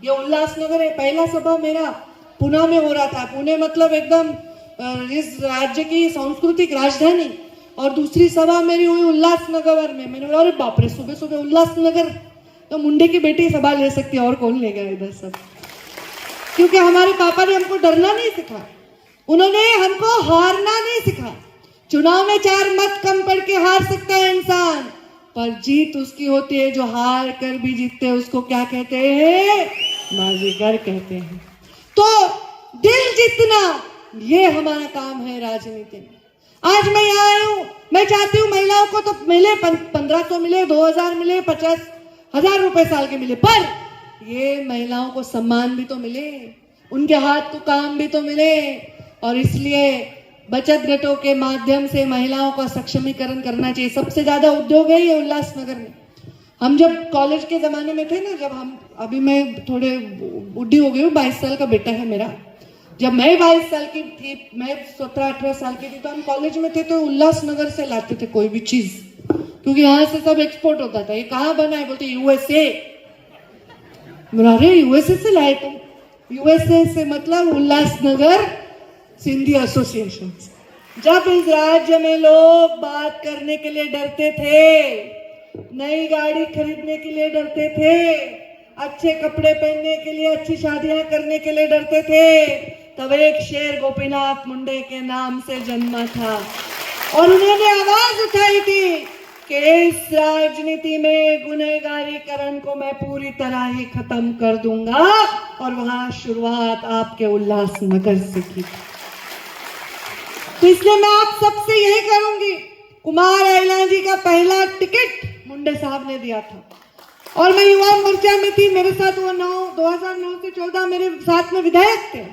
ये उल्लासनगर है। पहला सभा मेरा पुणे में हो रहा था। पुणे मतलब एकदम इस राज्य की सांस्कृतिक राजधानी, और दूसरी सभा मेरी हुई उल्लासनगर में। मैंने बोला अरे बाप रे, सुबह सुबह उल्लासनगर, तो मुंडे की बेटी सभा ले सकती है, और कौन लेगा इधर सब। क्योंकि हमारे पापा ने हमको डरना नहीं सिखाया, उन्होंने हमको हारना नहीं सिखाया। चुनाव में 4 मत कम पड़ के हार सकता है इंसान, पर जीत उसकी होती है जो हार कर भी जीतते हैं। उसको क्या कहते हैं? बाजीगर कहते हैं। तो दिल जीतना ये हमारा काम है राजनीति में। आज मैं यहाँ आई हूँ, मैं चाहती हूँ महिलाओं को तो मिले 1500 मिले, 2000 मिले, 50,000 रुपए साल के मिले, पर ये महिलाओं को सम्मान भी तो मिले, उनके हाथ को काम भी तो मिले। और इसलिए बचत गटों के माध्यम से महिलाओं का सक्षमीकरण करना चाहिए। सबसे ज्यादा उद्योग है ये उल्लासनगर में। हम जब कॉलेज के जमाने में थे ना, जब हम, अभी मैं थोड़े बुढ़ी हो गई हूँ, 22 साल का बेटा है मेरा। जब मैं 22 साल की थी, मैं 17-18 साल की थी, तो हम कॉलेज में थे तो उल्लासनगर से लाते थे कोई भी चीज, क्योंकि यहाँ से सब एक्सपोर्ट होता था। ये कहाँ बना है? बोलते यूएसए। अरे यूएसए से लाए तुम? यूएसए से मतलब उल्लासनगर सिंधी एसोसिएशन। जब इस राज्य में लोग बात करने के लिए डरते थे, नई गाड़ी खरीदने के लिए डरते थे, अच्छे कपड़े पहनने के लिए, अच्छी शादियां करने के लिए डरते थे, तब एक शेर गोपीनाथ मुंडे के नाम से जन्मा था, और उन्होंने आवाज उठाई थी कि इस राजनीति में गुनहगारीकरण को मैं पूरी तरह ही खत्म कर दूंगा। और वहां शुरुआत आपके उल्लासनगर से की। तो इसलिए मैं आप सबसे यही करूंगी, कुमार आइला जी का पहला टिकट मुंडे साहब ने दिया था, और मैं युवा मोर्चा में थी, मेरे साथ वो 2009 से 14 मेरे साथ में विधायक थे।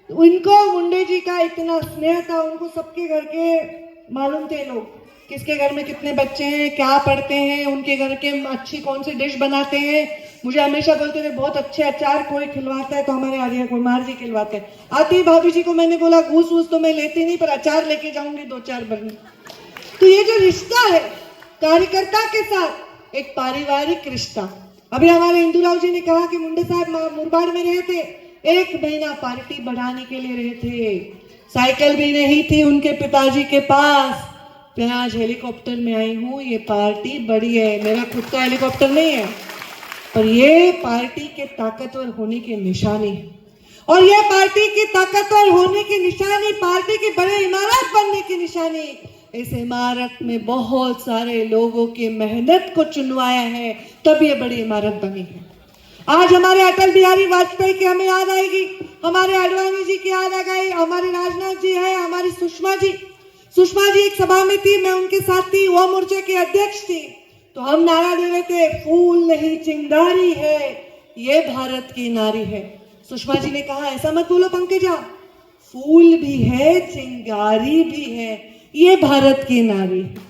तो उनको मुंडे जी का इतना स्नेह था, उनको सबके घर के मालूम थे, लोग किसके घर में कितने बच्चे हैं, क्या पढ़ते हैं, उनके घर के अच्छी कौन सी डिश बनाते हैं। मुझे हमेशा बोलते थे बहुत अच्छे अचार कोई खिलवाता है, तो हमारे आर्य कुमार जी खिलवाते हैं। आती भाभी जी को मैंने बोला घूस वूस तो मैं लेती नहीं, पर अचार लेके जाऊंगी 2-4 बरनी। तो ये जो रिश्ता है कार्यकर्ता के साथ, एक पारिवारिक रिश्ता। अभी हमारे इंदुराव जी ने कहा कि मुंडे साहब मुरबाड़ में रहे थे, 1 महीना पार्टी बढ़ाने के लिए रहे थे, साइकिल भी नहीं थी उनके पिताजी के पास। मैं आज हेलीकॉप्टर में आई हूँ, ये पार्टी बड़ी है, मेरा खुद का हेलीकॉप्टर नहीं है, पर ये पार्टी के ताकतवर होने की निशानी है। और ये पार्टी की ताकतवर होने की निशानी, पार्टी की बड़ी इमारत बनने की निशानी, इस इमारत में बहुत सारे लोगों की मेहनत को चुनवाया है, तब ये बड़ी इमारत बनी है। आज हमारे अटल बिहारी वाजपेयी की हमें याद आएगी, हमारे आडवाणी जी की याद आ गई, हमारे राजनाथ जी है, हमारी सुषमा जी एक सभा में थी, मैं उनके साथ थी, युवा मोर्चा के अध्यक्ष थी। तो हम नारा दे रहे थे, फूल नहीं चिंगारी है, ये भारत की नारी है। सुषमा जी ने कहा ऐसा मत बोलो पंकजा, फूल भी है चिंगारी भी है, ये भारत की नारी है।